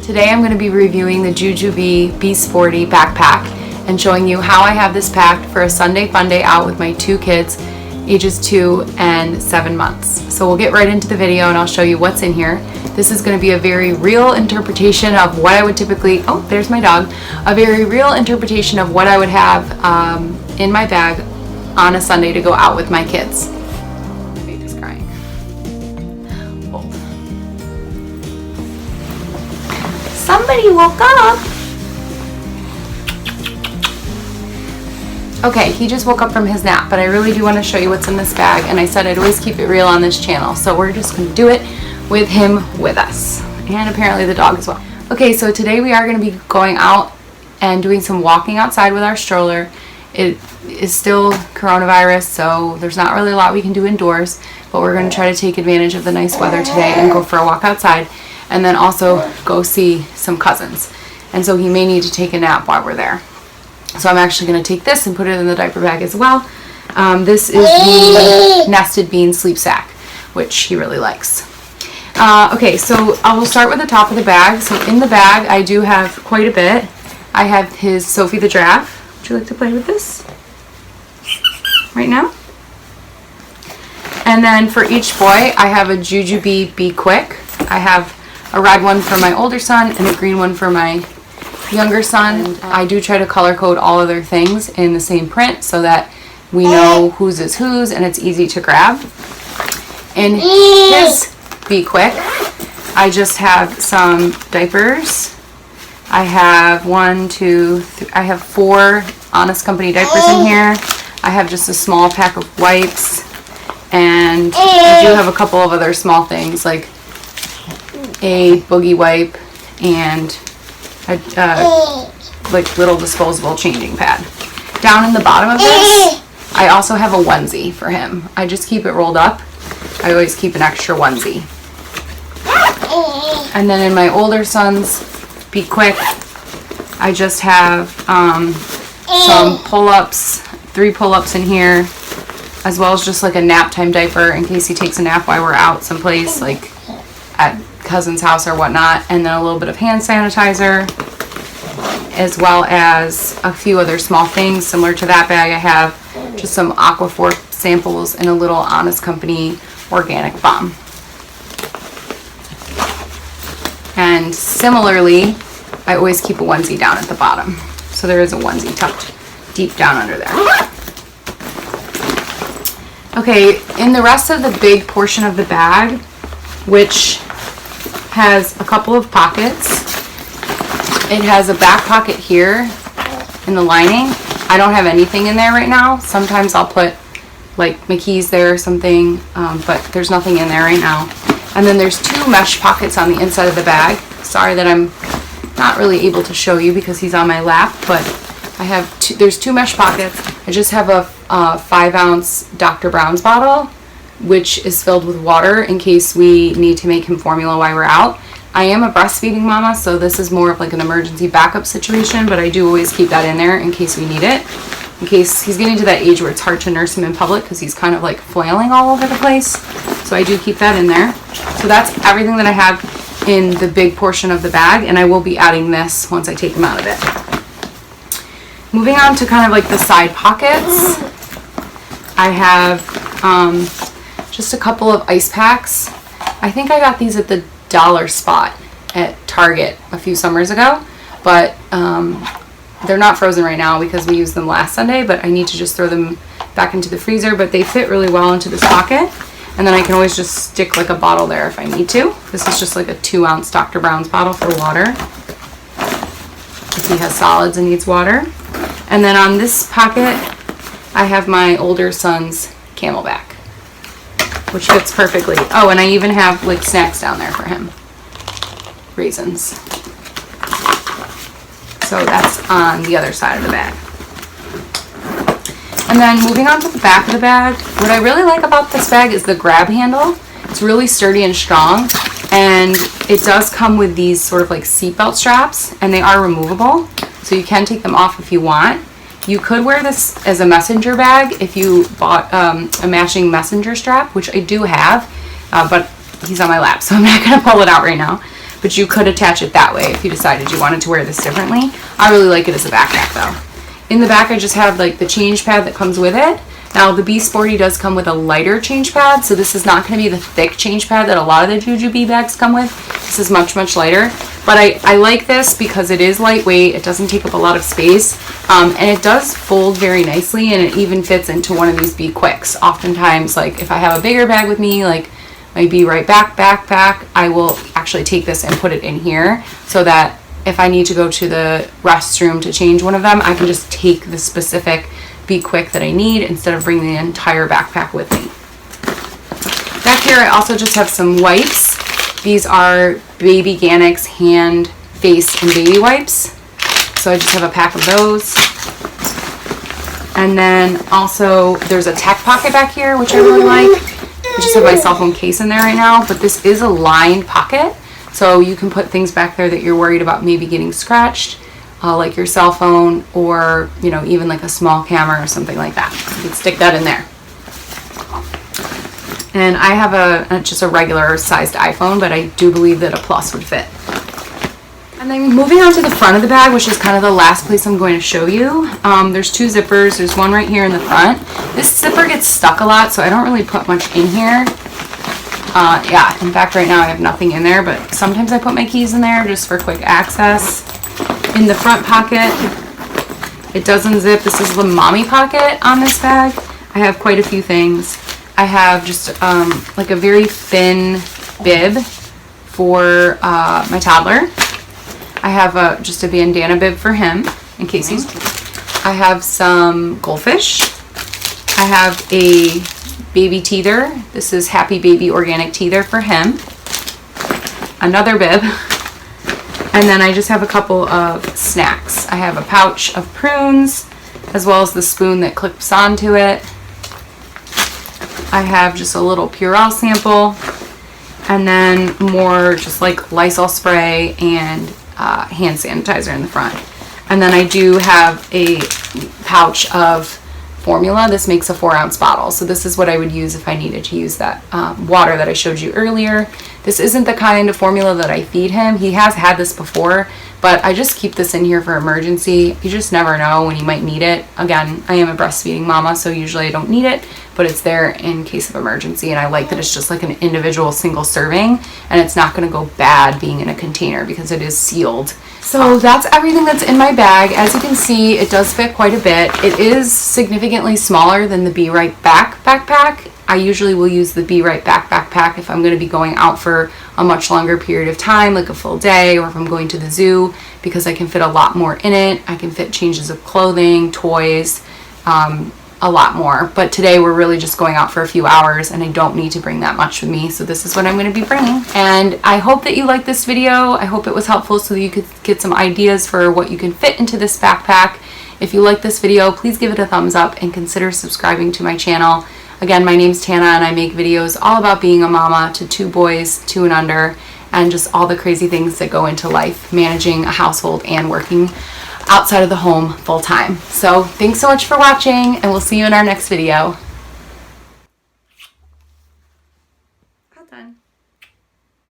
Today I'm going to be reviewing the Jujubee Be Sporty backpack and showing you how I have this packed for a Sunday fun day out with my two kids, ages 2 and 7 months. So we'll get right into the video and I'll show you what's in here. This is going to be a very real interpretation of what I would typically, oh there's my dog, a very real interpretation of what I would have in my bag on a Sunday to go out with my kids. Baby's crying. Hold. Somebody woke up. Okay, he just woke up from his nap, but I really do want to show you what's in this bag, and I said I'd always keep it real on this channel, so we're just going to do it with him with us, and apparently the dog as well. Okay, so today we are going to be going out and doing some walking outside with our stroller. It is still coronavirus, so there's not really a lot we can do indoors, but we're going to try to take advantage of the nice weather today and go for a walk outside, and then also go see some cousins. And so he may need to take a nap while we're there. So I'm actually going to take this and put it in the diaper bag as well. This is the nested bean sleep sack, which he really likes. Okay, so I will start with the top of the bag. So in the bag, I do have quite a bit. I have his Sophie the Giraffe. Would you like to play with this right now? And then for each boy, I have a Jujubee Be Quick. I have a red one for my older son and a green one for my younger son. I do try to color code all of their things in the same print so that we know whose is whose and it's easy to grab. In his Be Quick, I just have some diapers. I have I have 4 Honest Company diapers in here. I have just a small pack of wipes, and I do have a couple of other small things like a boogie wipe and like little disposable changing pad. Down in the bottom of this, I also have a onesie for him. I just keep it rolled up. I always keep an extra onesie. And then in my older son's Be Quick, I just have some pull-ups, 3 pull-ups in here, as well as just like a nap time diaper in case he takes a nap while we're out someplace, like at cousin's house or whatnot, and then a little bit of hand sanitizer, as well as a few other small things similar to that bag. I have just some Aquaphor samples and a little Honest Company organic balm. And similarly, I always keep a onesie down at the bottom. So there is a onesie tucked deep down under there. Okay, in the rest of the big portion of the bag, which has a couple of pockets, it has a back pocket here in the lining. I don't have anything in there right now. Sometimes I'll put like my keys there or something, but there's nothing in there right now. And then there's 2 mesh pockets on the inside of the bag. Sorry that I'm not really able to show you because he's on my lap, but I have there's 2 mesh pockets. I just have a 5-ounce Dr. Brown's bottle, which is filled with water in case we need to make him formula while we're out. I am a breastfeeding mama, so this is more of like an emergency backup situation, but I do always keep that in there in case we need it. In case he's getting to that age where it's hard to nurse him in public because he's kind of like flailing all over the place. So I do keep that in there. So that's everything that I have in the big portion of the bag, and I will be adding this once I take him out of it. Moving on to kind of like the side pockets, I have just a couple of ice packs. I think I got these at the dollar spot at Target a few summers ago, but they're not frozen right now because we used them last Sunday, but I need to just throw them back into the freezer, but they fit really well into this pocket, and then I can always just stick like a bottle there if I need to. This is just like a 2-ounce Dr. Brown's bottle for water if he has solids and needs water. And then on this pocket, I have my older son's Camelback, which fits perfectly. Oh, and I even have like snacks down there for him. Raisins. So that's on the other side of the bag. And then moving on to the back of the bag, what I really like about this bag is the grab handle. It's really sturdy and strong, and it does come with these sort of like seatbelt straps, and they are removable, so you can take them off if you want. You could wear this as a messenger bag if you bought a matching messenger strap, which I do have, but he's on my lap, so I'm not going to pull it out right now. but you could attach it that way if you decided you wanted to wear this differently. I really like it as a backpack though. In the back, I just have like the change pad that comes with it. Now the Be Sporty does come with a lighter change pad, so this is not going to be the thick change pad that a lot of the Jujube bags come with. This is much, much lighter. But I like this because it is lightweight, it doesn't take up a lot of space, and it does fold very nicely, and it even fits into one of these Be Quicks. Oftentimes, like if I have a bigger bag with me, like my Be Right Back backpack, I will actually take this and put it in here so that if I need to go to the restroom to change one of them, I can just take the specific Be Quick that I need instead of bringing the entire backpack with me. Back here, I also just have some wipes. These are Baby Ganix hand, face, and baby wipes. So I just have a pack of those. And then also there's a tech pocket back here, which I really like. I just have my cell phone case in there right now, but this is a lined pocket. So you can put things back there that you're worried about maybe getting scratched, like your cell phone or, you know, even like a small camera or something like that. You can stick that in there. And I have just a regular sized iPhone, but I do believe that a Plus would fit. And then moving on to the front of the bag, which is kind of the last place I'm going to show you. There's two zippers. There's one right here in the front. This zipper gets stuck a lot, so I don't really put much in here. Yeah, in fact, right now I have nothing in there, but sometimes I put my keys in there just for quick access. In the front pocket, it does unzip. This is the mommy pocket on this bag. I have quite a few things. I have just like a very thin bib for my toddler. I have just a bandana bib for him in case he's... I have some goldfish. I have a baby teether. This is Happy Baby Organic Teether for him. Another bib. And then I just have a couple of snacks. I have a pouch of prunes, as well as the spoon that clips onto it. I have just a little Purell sample, and then more just like Lysol spray and hand sanitizer in the front. And then I do have a pouch of formula. This makes a 4-ounce bottle. So this is what I would use if I needed to use that water that I showed you earlier. This isn't the kind of formula that I feed him. He has had this before, but I just keep this in here for emergency. You just never know when you might need it. Again, I am a breastfeeding mama, so usually I don't need it, but it's there in case of emergency. And I like that it's just like an individual single serving, and it's not going to go bad being in a container because it is sealed. So that's everything that's in my bag. As you can see, it does fit quite a bit. It is significantly smaller than the Be Right Back backpack. I usually will use the Be Right Back backpack if I'm going to be going out for a much longer period of time, like a full day, or if I'm going to the zoo, because I can fit a lot more in it. I can fit changes of clothing, toys, a lot more. But today we're really just going out for a few hours, and I don't need to bring that much with me, so this is what I'm going to be bringing. And I hope that you liked this video. I hope it was helpful so that you could get some ideas for what you can fit into this backpack. If you like this video, please give it a thumbs up and consider subscribing to my channel. Again, my name's Tana, and I make videos all about being a mama to 2 boys, 2 and under, and just all the crazy things that go into life, managing a household and working outside of the home full time. So thanks so much for watching, and we'll see you in our next video.